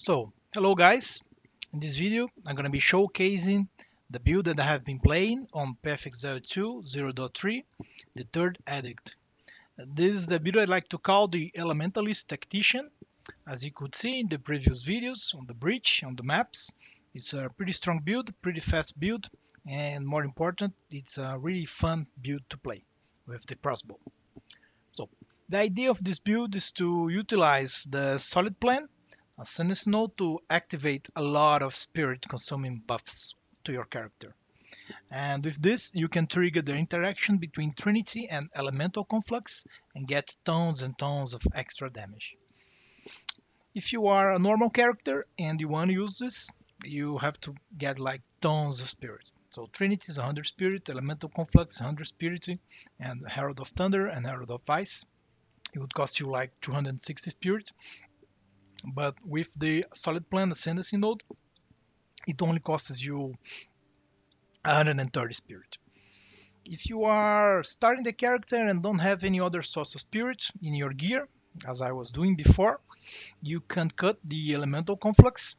So, hello guys. In this video, I'm going to be showcasing the build that I have been playing on PFX02 0.3, the third edict. This is the build I like to call the Elementalist Tactician. As you could see in the previous videos on the bridge, on the maps, it's a pretty strong build, pretty fast build, and more important, it's a really fun build to play with the crossbow. So, the idea of this build is to utilize the solid plan Ascendance node to activate a lot of spirit consuming buffs to your character. And with this, you can trigger the interaction between Trinity and Elemental Conflux and get tons and tons of extra damage. If you are a normal character and you want to use this, you have to get like tons of spirit. So Trinity is 100 spirit, Elemental Conflux 100 spirit, and Herald of Thunder and Herald of Ice. It would cost you like 260 spirit. But with the solid plan ascendancy node, it only costs you 130 spirit. If you are starting the character and don't have any other source of spirit in your gear, as I was doing before, you can cut the elemental conflux.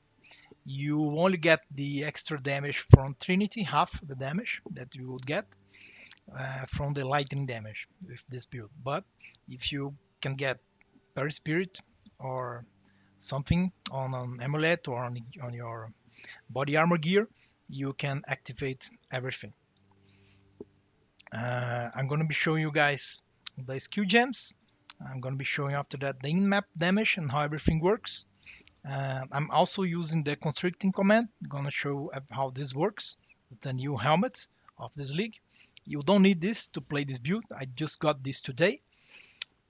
You only get the extra damage from Trinity, half the damage that you would get from the lightning damage with this build. But if you can get Parry Spirit or something on an amulet or on your body armor gear, you can activate everything. I'm going to be showing you guys the skill gems. I'm going to be showing after that the in-map damage and how everything works. I'm also using the constricting command. I'm going to show how this works. The new helmet of this league. You don't need this to play this build. I just got this today.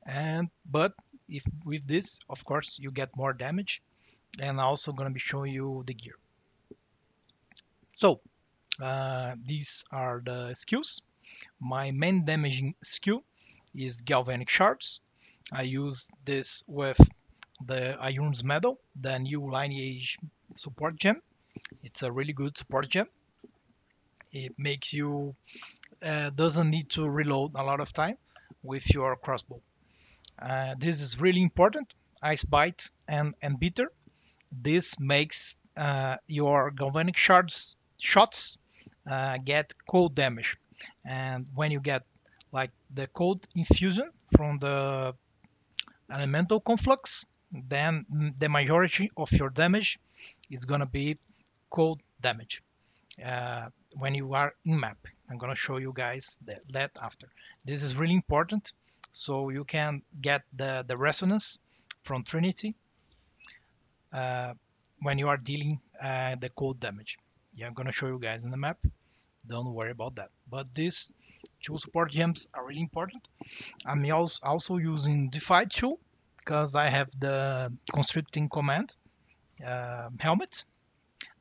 But if with this, of course, you get more damage. And I'm also going to be showing you the gear. So these are the skills. My main damaging skill is Galvanic Shards. I use this with the Iron's Medal, the new lineage support gem. It's a really good support gem. It makes you doesn't need to reload a lot of time with your crossbow. This is really important. Ice Bite and Bitter. This makes your Galvanic Shards shots get cold damage, and when you get like the cold infusion from the elemental conflux, then the majority of your damage is gonna be cold damage when you are in map. I'm gonna show you guys that after. This is really important, so you can get the resonance from Trinity when you are dealing the cold damage. Yeah, I'm gonna show you guys in the map. Don't worry about that. But these two support gems are really important. I'm also using Defy 2 because I have the constricting command helmet.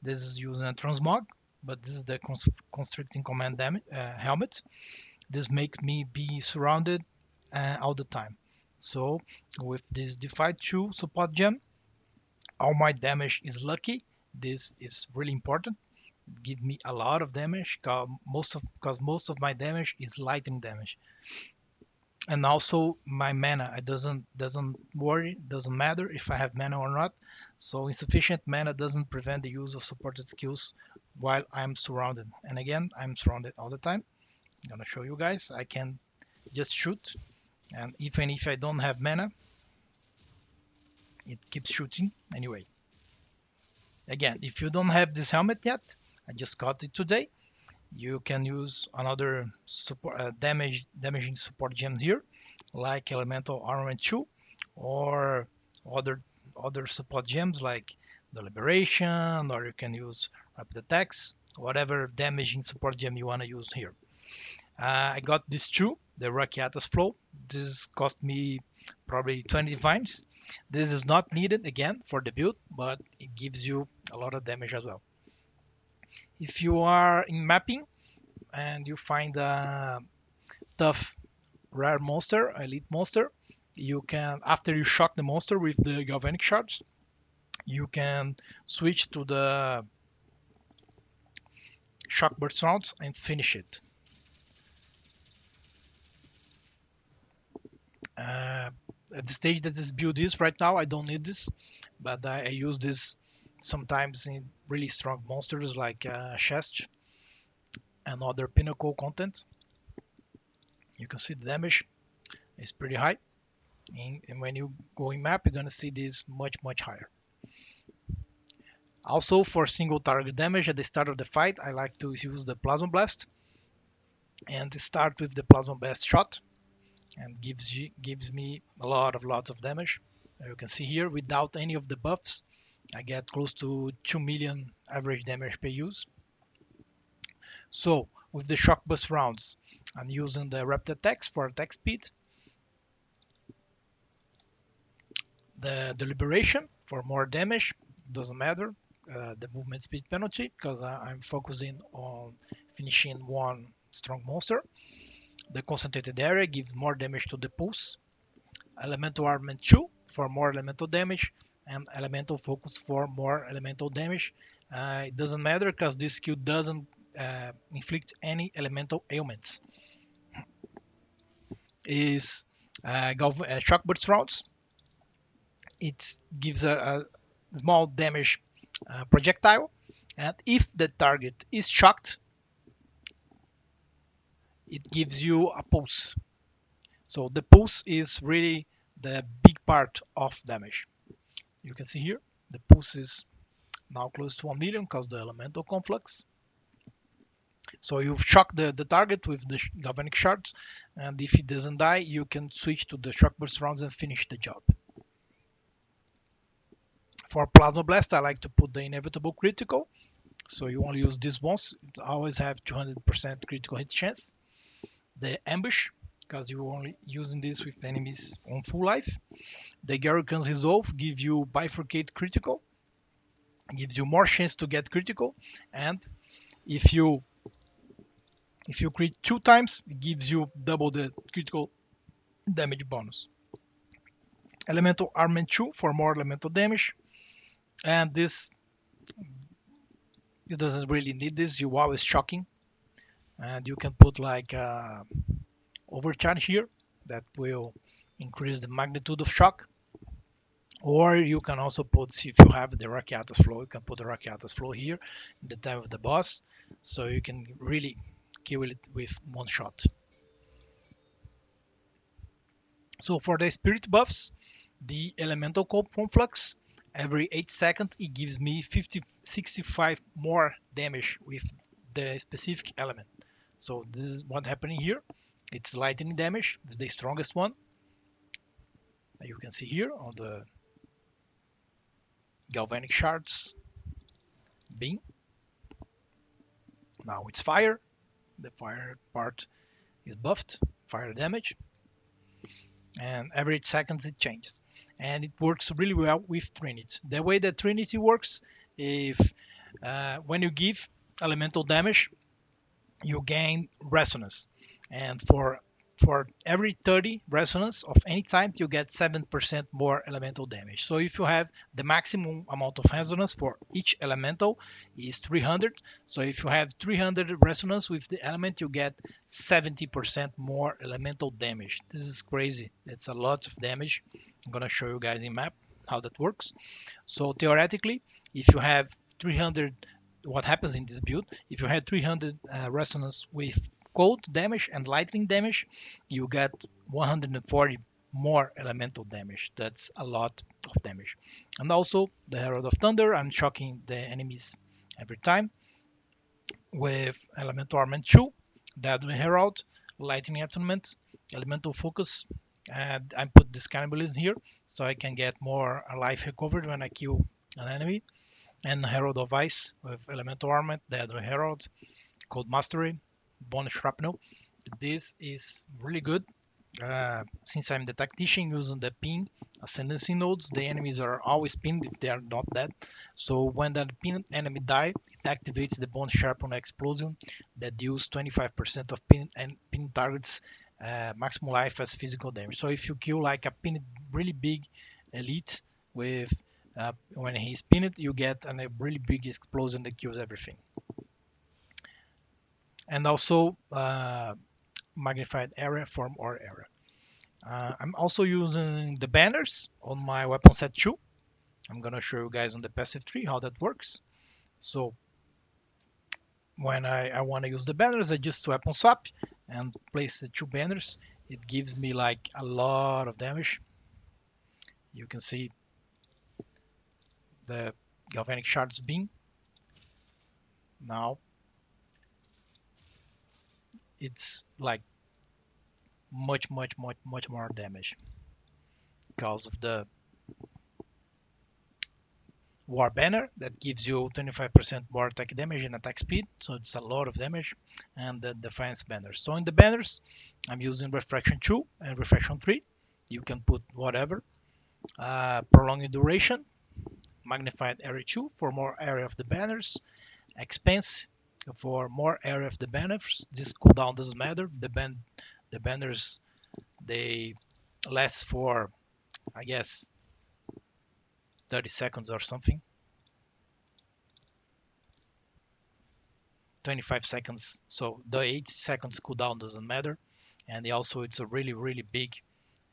This is using a transmog, but this is the constricting command helmet. This makes me be surrounded all the time. So with this Defy 2 support gem, all my damage is lucky. This is really important. Give me a lot of damage because most of my damage is lightning damage. And also my mana, it doesn't worry, doesn't matter if I have mana or not. So insufficient mana doesn't prevent the use of supported skills while I'm surrounded. And again, I'm surrounded all the time. I'm gonna show you guys. I can just shoot, and even if I don't have mana, it keeps shooting anyway. Again, if you don't have this helmet yet, I just got it today. You can use another support, damaging support gem here, like Elemental Armament 2, or other support gems like the Liberation, or you can use Rapid Attacks, whatever damaging support gem you want to use here. I got these two, the Rakiatas Flow. This cost me probably 20 divines. This is not needed again for the build, but it gives you a lot of damage as well. If you are in mapping and you find a tough rare monster, elite monster, you can, after you shock the monster with the galvanic shards, you can switch to the shock burst rounds and finish it. At the stage that this build is right now, I don't need this, but I use this sometimes in really strong monsters like Xesht and other pinnacle content. You can see the damage is pretty high, and when you go in map, you're gonna see this much higher. Also, for single target damage at the start of the fight, I like to use the Plasma Blast and start with the Plasma Blast shot, and gives me lots of damage. You can see here, without any of the buffs, I get close to 2 million average damage per use. So with the shock burst rounds, I'm using the rapid attacks for attack speed, the deliberation for more damage, doesn't matter, the movement speed penalty because I'm focusing on finishing one strong monster. The concentrated area gives more damage to the pulse. Elemental armament 2 for more elemental damage, and elemental focus for more elemental damage. It doesn't matter because this skill doesn't inflict any elemental ailments. Is shock burst rounds. It gives a small damage projectile, and if the target is shocked, it gives you a pulse. So the pulse is really the big part of damage. You can see here the pulse is now close to 1 million because the elemental conflux. So you've shocked the target with the galvanic shards, and if it doesn't die, you can switch to the shock burst rounds and finish the job. For Plasma Blast, I like to put the inevitable critical, so you only use this once. It always have 200% critical hit chance. The Ambush, because you're only using this with enemies on full life. The Garrican's Resolve gives you bifurcate critical, gives you more chance to get critical, and if you crit 2 times, it gives you double the critical damage bonus. Elemental Armament 2 for more elemental damage, and this, it doesn't really need this. You always shocking, and you can put like overcharge here that will increase the magnitude of shock. Or you can also put, if you have the Rakiatas flow, you can put the Rakiatas flow here in the time of the boss, so you can really kill it with one shot. So for the spirit buffs, the elemental conflux, every 8 seconds it gives me 65 more damage with the specific element. So this is what's happening here. It's lightning damage, this is the strongest one. You can see here on the galvanic shards beam. Now it's fire. The fire part is buffed, fire damage, and every 8 seconds it changes. And it works really well with Trinity. The way that Trinity works, if when you give elemental damage, you gain resonance, and for every 30 resonance of any type, you get 7% more elemental damage. So if you have the maximum amount of resonance for each elemental is 300, so if you have 300 resonance with the element, you get 70% more elemental damage. This is crazy. It's a lot of damage. I'm gonna show you guys in map how that works. So theoretically, if you have 300, what happens in this build, if you had 300 resonance with cold damage and lightning damage, you get 140 more elemental damage. That's a lot of damage. And also the Herald of Thunder, I'm shocking the enemies every time with Elemental Armament 2, Deadly Herald, Lightning Attunement, Elemental Focus, and I put this Cannibalism here so I can get more life recovered when I kill an enemy. And Herald of Ice with Elemental Armament, Deadly Herald, Cold Mastery, Bonus Shrapnel. This is really good. Since I'm the tactician using the pin ascendancy nodes, the enemies are always pinned if they are not dead. So when that pinned enemy dies, it activates the Bone Sharpen Explosion that deals 25% of pin targets maximum life as physical damage. So if you kill like a pinned really big elite with when he's pinned, you get a really big explosion that kills everything. And also magnified area, form or area. I'm also using the banners on my weapon set 2. I'm gonna show you guys on the passive tree how that works. So when I want to use the banners, I just weapon swap and place the two banners. It gives me like a lot of damage. You can see the galvanic shards beam. Now it's like much more damage because of the war banner that gives you 25% more attack damage and attack speed, so it's a lot of damage, and the defense banner. So in the banners, I'm using refraction 2 and refraction 3. You can put whatever. Prolonged duration, magnified area 2 for more area of the banners, expense for more area of the banners. This cooldown doesn't matter. The banners, they last for, I guess, 30 seconds or something. 25 seconds, so the 8 seconds cooldown doesn't matter, and also it's a really big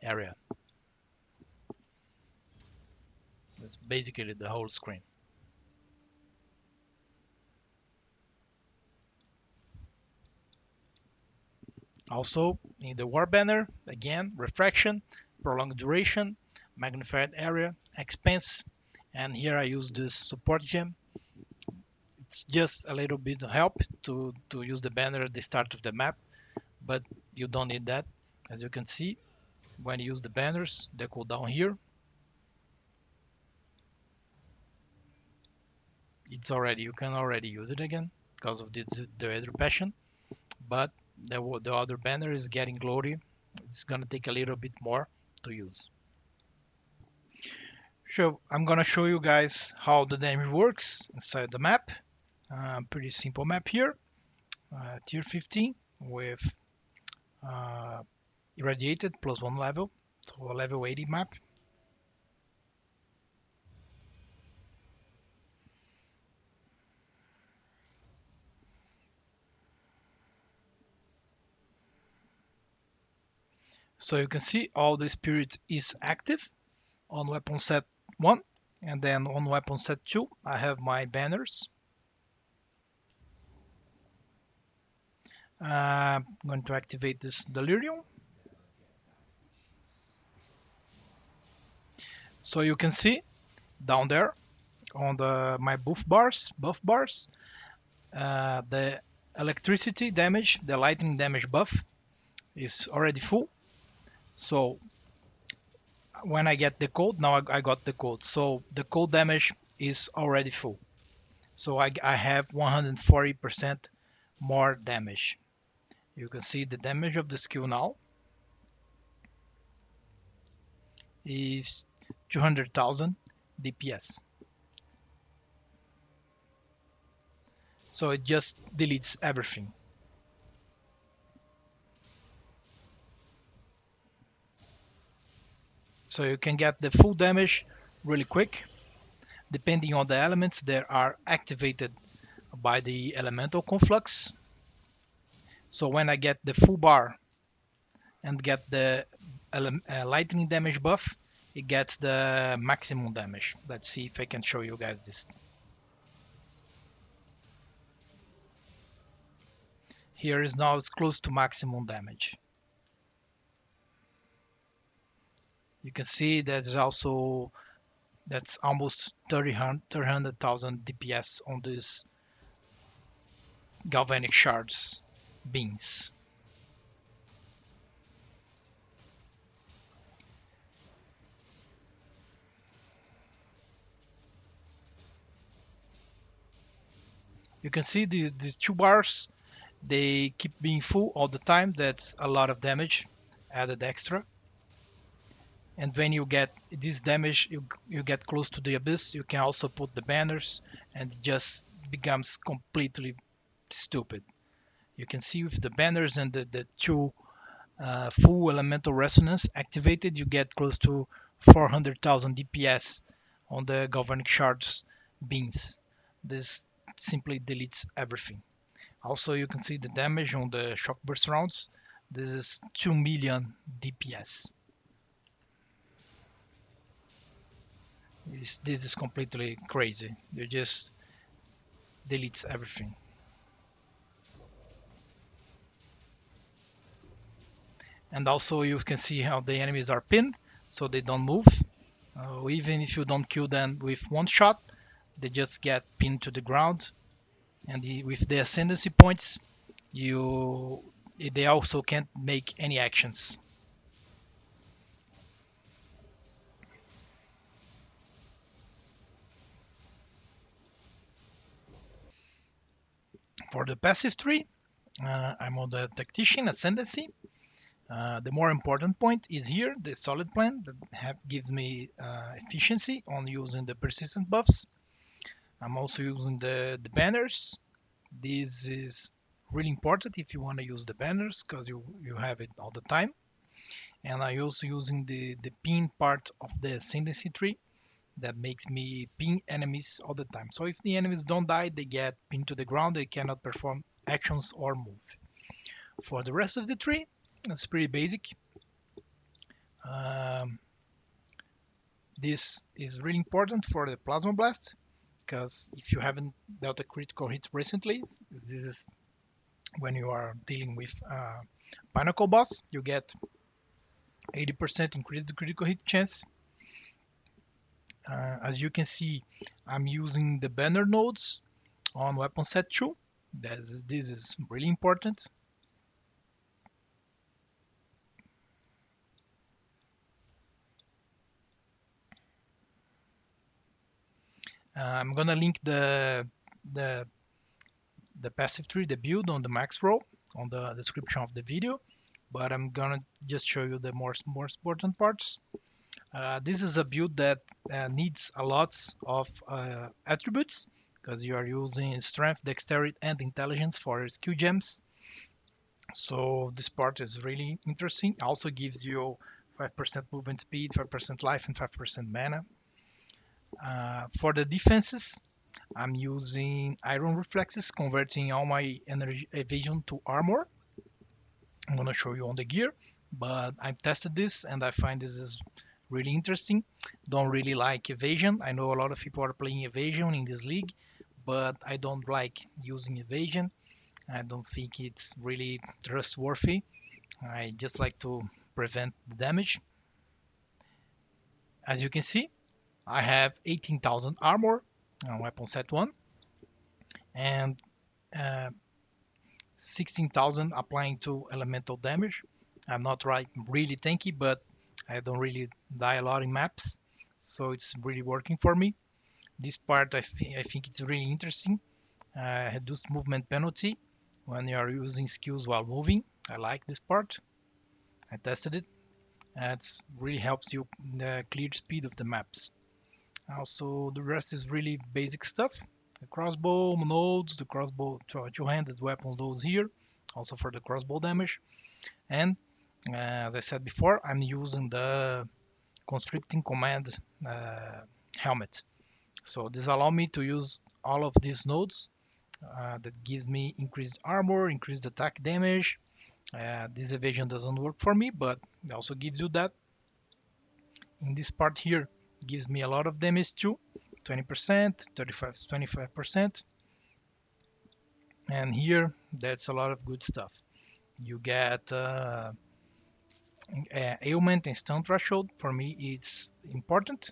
area. That's basically the whole screen. Also in the war banner, again, refraction, prolonged duration, magnified area, expense, and here I use this support gem. It's just a little bit of help to use the banner at the start of the map, but you don't need that. As you can see, when you use the banners, they cooldown here. You can already use it again because of the Hydro Passion, but the other banner is getting glory. It's gonna take a little bit more to use. So I'm gonna show you guys how the damage works inside the map. Pretty simple map here. Tier 15 with uh, irradiated plus 1 level, so a level 80 map. So you can see all the spirit is active on weapon set 1, and then on weapon set 2 I have my banners. I'm going to activate this delirium. So you can see down there on my buff bars, the electricity damage, the lightning damage buff is already full. So when I get the code, now I got the code. So the code damage is already full. So I have 140% more damage. You can see the damage of the skill now is 200,000 DPS. So it just deletes everything. So you can get the full damage really quick. Depending on the elements that are activated by the elemental conflux. So when I get the full bar and get the lightning damage buff, it gets the maximum damage. Let's see if I can show you guys this. Here is now it's close to maximum damage. You can see that's almost 300,000 DPS on this galvanic shards beams. You can see these two bars, they keep being full all the time. That's a lot of damage added extra. And when you get this damage, you get close to the abyss, you can also put the banners and it just becomes completely stupid. You can see with the banners and the two full elemental resonance activated, you get close to 400,000 DPS on the galvanic shards beams. This simply deletes everything. Also, you can see the damage on the shock burst rounds. This is 2 million DPS. This is completely crazy. You just deletes everything. And also you can see how the enemies are pinned, so they don't move. Even if you don't kill them with one shot, they just get pinned to the ground. And with the ascendancy points, you they also can't make any actions. For the passive tree, I'm on the Tactician Ascendancy. The more important point is here, the solid plan that gives me efficiency on using the persistent buffs. I'm also using the banners. This is really important if you want to use the banners because you have it all the time. And I also using the pin part of the ascendancy tree that makes me pin enemies all the time. So if the enemies don't die, they get pinned to the ground, they cannot perform actions or move. For the rest of the tree, it's pretty basic. Um, this is really important for the Plasma Blast because if you haven't dealt a critical hit recently, this is when you are dealing with Pinnacle boss, you get 80% increase the critical hit chance. As you can see, I'm using the banner nodes on weapon set 2. This is really important. I'm gonna link the the passive tree, the build on the max row on the description of the video, but I'm gonna just show you the more important parts. This is a build that needs a lot of attributes because you are using strength, dexterity, and intelligence for skill gems. So this part is really interesting. Also gives you 5% movement speed, 5% life, and 5% mana. For the defenses, I'm using Iron Reflexes, converting all my energy evasion to armor. I'm gonna show you on the gear, but I've tested this and I find this is really interesting. Don't really like evasion. I know a lot of people are playing evasion in this league, but I don't like using evasion. I don't think it's really trustworthy. I just like to prevent the damage. As you can see, I have 18,000 armor on weapon set 1 and uh, 16,000 applying to elemental damage. I'm not really tanky, but I don't really die a lot in maps, so it's really working for me. This part I think it's really interesting. Reduced movement penalty when you are using skills while moving. I like this part. I tested it. It really helps you the clear speed of the maps. Also, the rest is really basic stuff. The crossbow nodes, the crossbow two-handed weapon those here, also for the crossbow damage. And as I said before, I'm using the constricting command helmet. So this allows me to use all of these nodes that gives me increased armor, increased attack damage. This evasion doesn't work for me, but it also gives you that. In this part here, gives me a lot of damage too, 20%, 35, 25%. And here, that's a lot of good stuff. You get ailment and stun threshold. For me, it's important.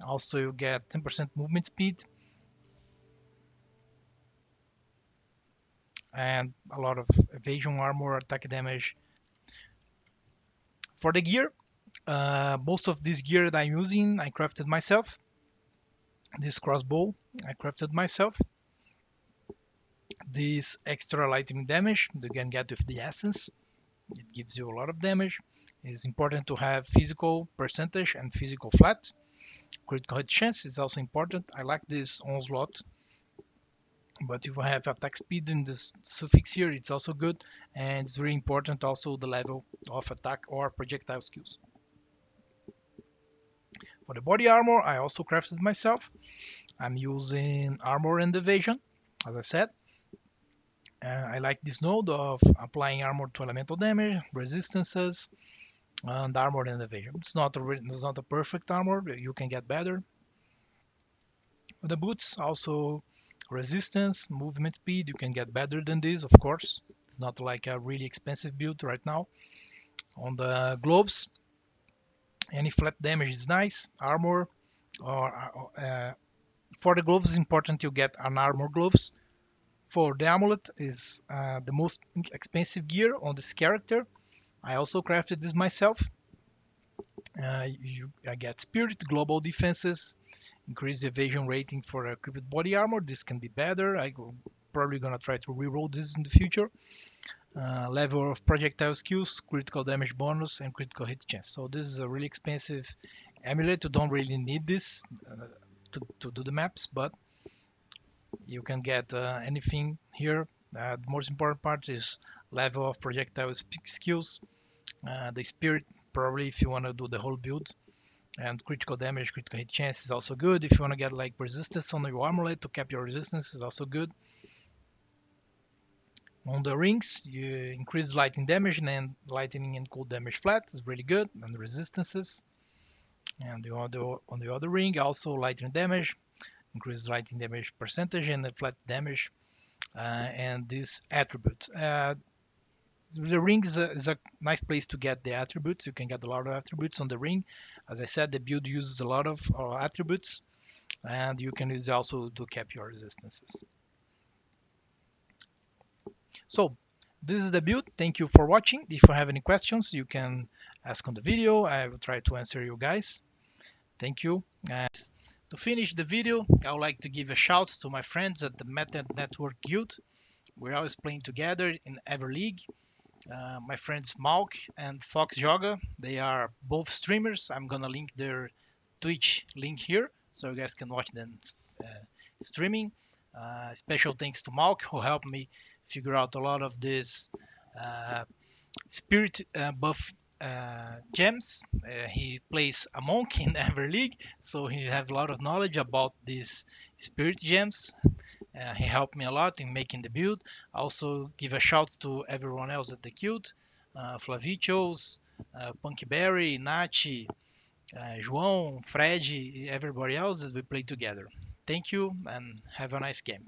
Also, you get 10% movement speed and a lot of evasion armor, attack damage. For the gear, most of this gear that I'm using, I crafted myself. This crossbow, I crafted myself. This extra lightning damage you can get with the essence. It gives you a lot of damage. It's important to have physical percentage and physical flat. Critical hit chance is also important. I like this onslaught, but if you have attack speed in this suffix here, it's also good. And it's very important also the level of attack or projectile skills. For the body armor, I also crafted myself. I'm using armor and evasion, as I said. I like this node of applying armor to elemental damage, resistances, and armor and evasion. It's not a perfect armor. You can get better. The boots also resistance, movement speed. You can get better than this, of course. It's not like a really expensive build right now. On the gloves, any flat damage is nice. Armor, or for the gloves, it's important you get an armor gloves. For the amulet is the most expensive gear on this character. I also crafted this myself. I get spirit, global defenses, increase the evasion rating for equipped body armor. This can be better. Probably gonna try to reroll this in the future. Level of projectile skills, critical damage bonus, and critical hit chance. So this is a really expensive amulet. You don't really need this to do the maps, but you can get anything here. The most important part is level of projectile skills, the spirit, probably if you want to do the whole build, and critical damage, critical hit chance is also good. If you want to get like resistance on your amulet to cap your resistance is also good. On the rings, you increase lightning damage and lightning and cold damage flat is really good, and the resistances. And on the other ring, also lightning damage, increase lightning damage percentage and the flat damage, and these attributes. The ring is a nice place to get the attributes. You can get a lot of attributes on the ring. As I said, the build uses a lot of attributes, and you can use also to cap your resistances. So this is the build. Thank you for watching. If you have any questions, you can ask on the video. I will try to answer you guys. Thank you. To finish the video, I would like to give a shout to my friends at the Meta Network Guild. We're always playing together in every league. My friends hwmalk and Fox Joga, they are both streamers. I'm gonna link their Twitch link here so you guys can watch them streaming. Special thanks to hwmalk who helped me figure out a lot of this spirit buff gems. He plays a monk in every league, so he has a lot of knowledge about these spirit gems. He helped me a lot in making the build. Also give a shout to everyone else at the guild, Flavichos, Punky Berry, Nachi, João, Fred, everybody else that we play together. Thank you and have a nice game.